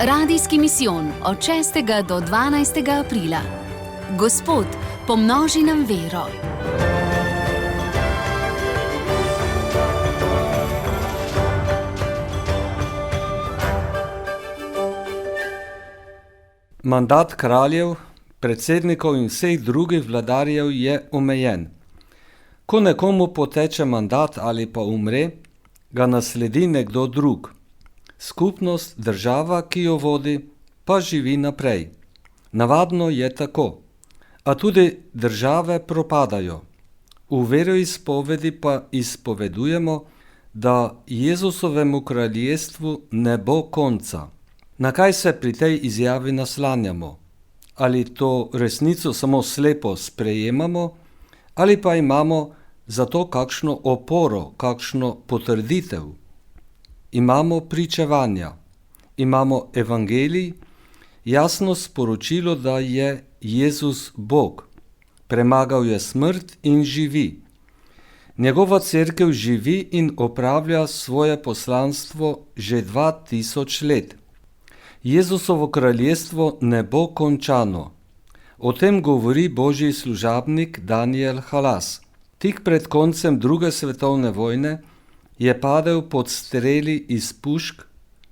Radijski misijon od 6. do 12. aprila. Gospod, pomnoži nam vero. Mandat kraljev, predsednikov in vseh drugih vladarjev je omejen. Ko nekomu poteče mandat ali pa umre, ga nasledi nekdo drug. Skupnost, država, ki jo vodi, pa živi naprej. Navadno je tako. A tudi države propadajo. V veroizpovedi pa izpovedujemo, da Jezusovemu kraljestvu ne bo konca. Na kaj se pri tej izjavi naslanjamo? Ali to resnico samo slepo sprejemamo, ali pa imamo za to kakšno oporo, kakšno potrditev? Imamo pričevanja, imamo evangelij, jasno sporočilo, da je Jezus Bog. Premagal je smrt in živi. Njegova cerkev živi in opravlja svoje poslanstvo že 2000 let. Jezusovo kraljestvo ne bo končano. O tem govori božji služabnik Daniel Halas. Tik pred koncem druge svetovne vojne je padel pod streli iz pušk,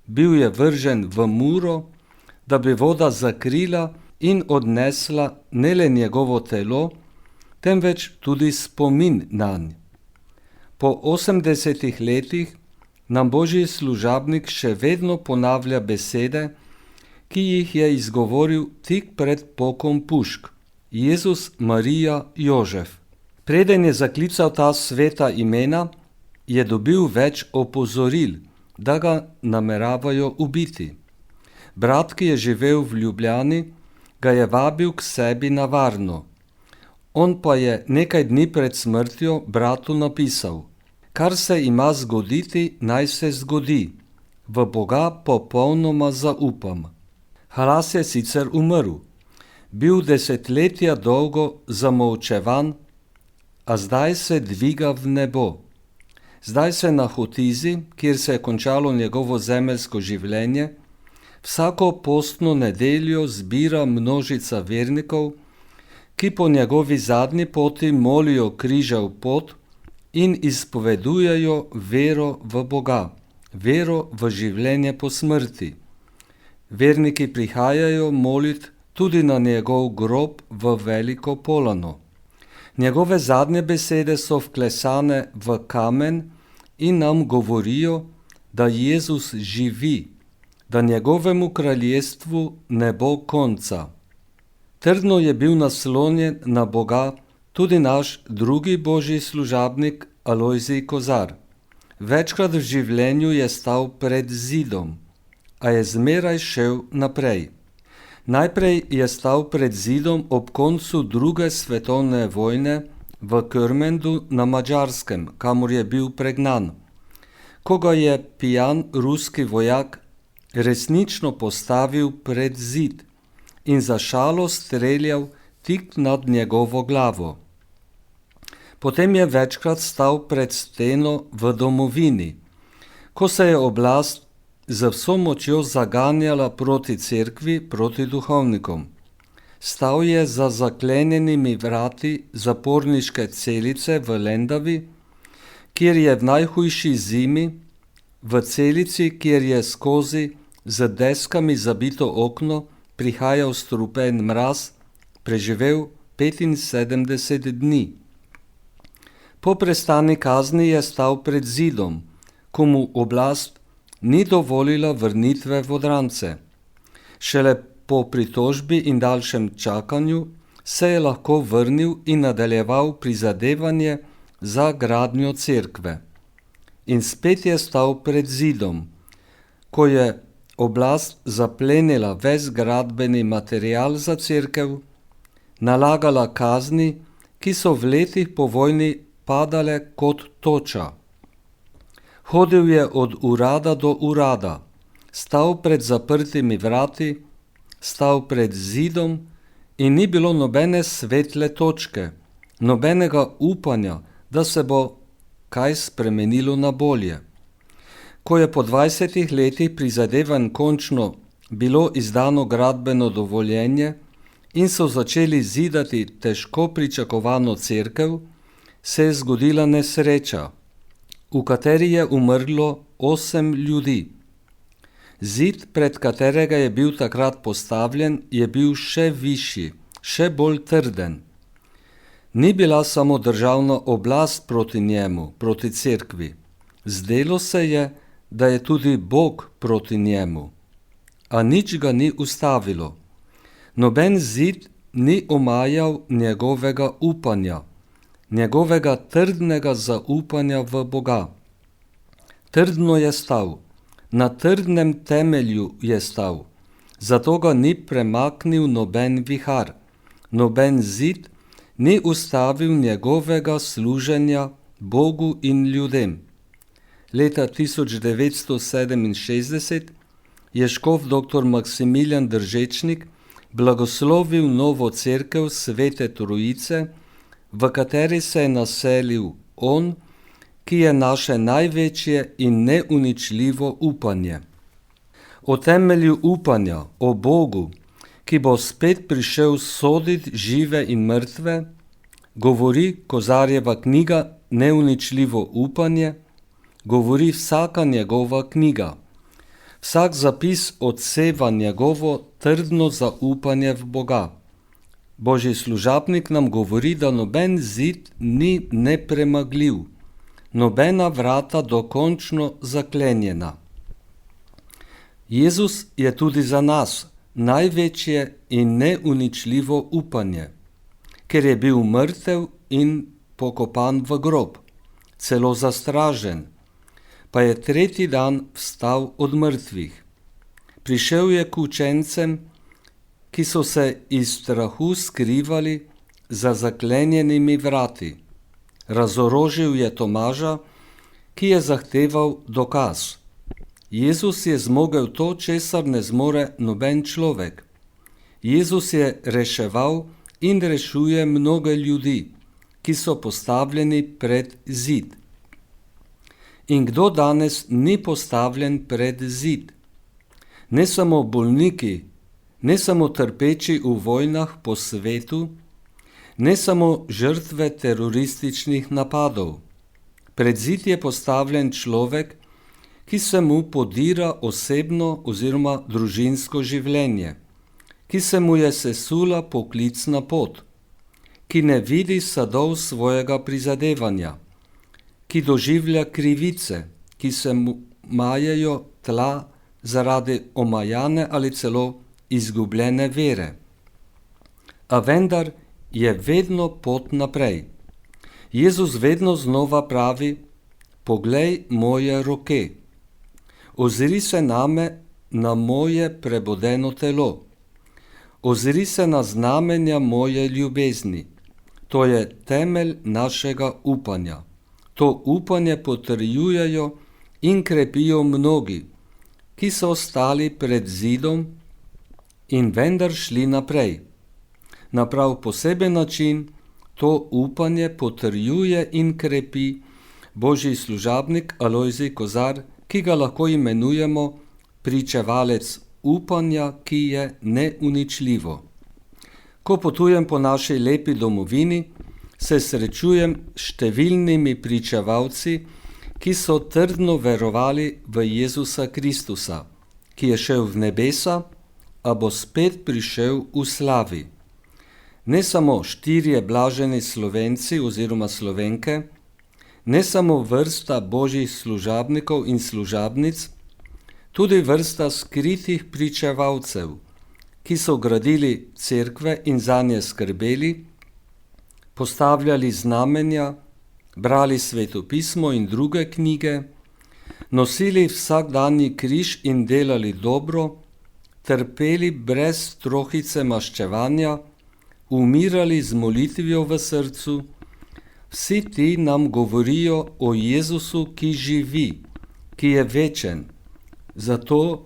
bil je vržen v Muro, da bi voda zakrila in odnesla ne le njegovo telo, temveč tudi spomin nanj. Po 80 letih nam božji služabnik še vedno ponavlja besede, ki jih je izgovoril tik pred pokom pušk. Jezus, Marija, Jožef. Preden je zaklical ta sveta imena, je dobil več opozoril, da ga nameravajo ubiti. Brat, ki je živel v Ljubljani, ga je vabil k sebi na varno. On pa je nekaj dni pred smrtjo bratu napisal: kar se ima zgoditi, naj se zgodi, v Boga popolnoma zaupam. Halas je sicer umrl, bil desetletja dolgo zamolčevan, a zdaj se dviga v nebo. Zdaj se na Hotizi, kjer se je končalo njegovo zemeljsko življenje, vsako postno nedeljo zbira množica vernikov, ki po njegovi zadnji poti molijo križev pot in izpovedujejo vero v Boga, vero v življenje po smrti. Verniki prihajajo molit tudi na njegov grob v Veliko Polano. Njegove zadnje besede so vklesane v kamen in nam govorijo, da Jezus živi, da njegovemu kraljestvu ne bo konca. Trdno je bil naslonjen na Boga tudi naš drugi božji služabnik Alojzij Kozar. Večkrat v življenju je stal pred zidom, a je zmeraj šel naprej. Najprej je stal pred zidom ob koncu druge svetovne vojne v Krmendu na Madžarskem, kamor je bil pregnan, ko ga je pijan ruski vojak resnično postavil pred zid in za šalo streljal tik nad njegovo glavo. Potem je večkrat stal pred steno v domovini, ko se je oblast z vso močjo zaganjala proti cerkvi, proti duhovnikom. Stal je za zaklenjenimi vrati zaporniške celice v Lendavi, kjer je v najhujši zimi, v celici, kjer je skozi z deskami zabito okno prihajal strupen mraz, preživel 75 dni. Po prestani kazni je stal pred zidom, ko mu oblast ni dovolila vrnitve v Odrancę. Šele po pritožbi in daljšem čakanju se je lahko vrnil in nadaljeval prizadevanje za gradnjo cerkve. In spet je stal pred zidom, ko je oblast zaplenila ves gradbeni material za cerkev, nalagala kazni, ki so v letih po vojni padale kot toča. Hodil je od urada do urada, stal pred zaprtimi vrati, stal pred zidom in ni bilo nobene svetle točke, nobenega upanja, da se bo kaj spremenilo na bolje. Ko je po 20 letih prizadevanj končno bilo izdano gradbeno dovoljenje in so začeli zidati težko pričakovano cerkev, se je zgodila nesreča, v kateri je umrlo 8 ljudi. Zid, pred katerega je bil takrat postavljen, je bil še višji, še bolj trden. Ni bila samo državna oblast proti njemu, proti cerkvi. Zdelo se je, da je tudi Bog proti njemu. A nič ga ni ustavilo. Noben zid ni omajal njegovega upanja, njegovega trdnega zaupanja v Boga. Trdno je stal, na trdnem temelju je stal, zato ga ni premaknil noben vihar, noben zid ni ustavil njegovega služenja Bogu in ljudem. Leta 1967 je škof dr. Maksimilijan Držečnik blagoslovil novo cerkev Svete Trojice, v kateri se je naselil on, ki je naše največje in neuničljivo upanje. O temelju upanja, o Bogu, ki bo spet prišel soditi žive in mrtve, govori Kozarjeva knjiga Neuničljivo upanje, govori vsaka njegova knjiga. Vsak zapis odseva njegovo trdno zaupanje v Boga. Božji služabnik nam govori, da noben zid ni nepremagljiv, nobena vrata dokončno zaklenjena. Jezus je tudi za nas največje in neuničljivo upanje, ker je bil mrtev in pokopan v grob, celo zastražen, pa je tretji dan vstal od mrtvih. Prišel je k učencem, ki so se iz strahu skrivali za zaklenjenimi vrati. Razorožil je Tomaža, ki je zahteval dokaz. Jezus je zmogel to, česar ne zmore noben človek. Jezus je reševal in rešuje mnoge ljudi, ki so postavljeni pred zid. In kdo danes ni postavljen pred zid? Ne samo bolniki, ne samo trpeči v vojnah po svetu, ne samo žrtve terorističnih napadov. Pred zid je postavljen človek, ki se mu podira osebno oziroma družinsko življenje, ki se mu je sesula poklicna pot, ki ne vidi sadov svojega prizadevanja, ki doživlja krivice, ki se mu majejo tla zaradi omajane ali celo izgubljene vere. A vendar je vedno pot naprej. Jezus vedno znova pravi: poglej moje roke, ozri se name, na moje prebodeno telo, ozri se na znamenja moje ljubezni. To je temelj našega upanja. To upanje potrjujejo in krepijo mnogi, ki so ostali pred zidom in vendar šli naprej. Na prav poseben način to upanje potrjuje in krepi Božji služabnik Alojzij Kozar, ki ga lahko imenujemo pričevalec upanja, ki je neuničljivo. Ko potujem po naši lepi domovini, se srečujem s številnimi pričevalci, ki so trdno verovali v Jezusa Kristusa, ki je šel v nebesa, a bo spet prišel v slavi. Ne samo 4 blaženi Slovenci oziroma Slovenke, ne samo vrsta Božjih služabnikov in služabnic, tudi vrsta skritih pričevalcev, ki so gradili cerkve in zanje skrbeli, postavljali znamenja, brali svetopismo in druge knjige, nosili vsakdanji križ in delali dobro, trpeli brez trohice maščevanja, umirali z molitvijo v srcu. Vsi ti nam govorijo o Jezusu, ki živi, ki je večen, zato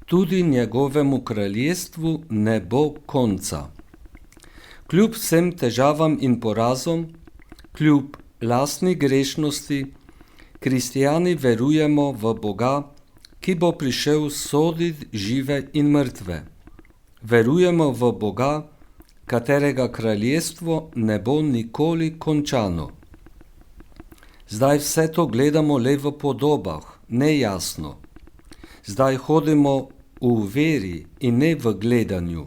tudi njegovemu kraljestvu ne bo konca. Kljub vsem težavam in porazom, kljub lastni grešnosti, kristijani verujemo v Boga, ki ki bo prišel soditi žive in mrtve. Verujemo v Boga, katerega kraljestvo ne bo nikoli končano. Zdaj vse to gledamo le v podobah, nejasno. Zdaj hodimo v veri in ne v gledanju.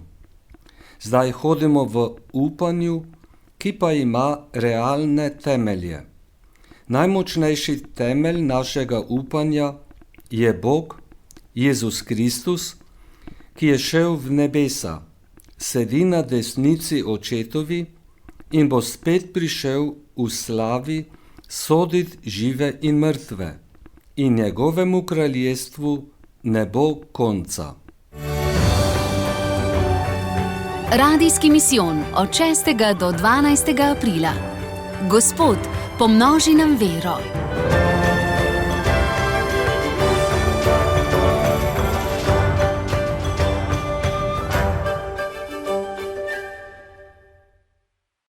Zdaj hodimo v upanju, ki pa ima realne temelje. Najmočnejši temelj našega upanja je Bog, Jezus Kristus, ki je šel v nebesa, sedi na desnici Očetovi in bo spet prišel v slavi soditi žive in mrtve, in njegovemu kraljestvu ne bo konca. Radijski misijon od 6. do 12. aprila. Gospod, pomnoži nam vero.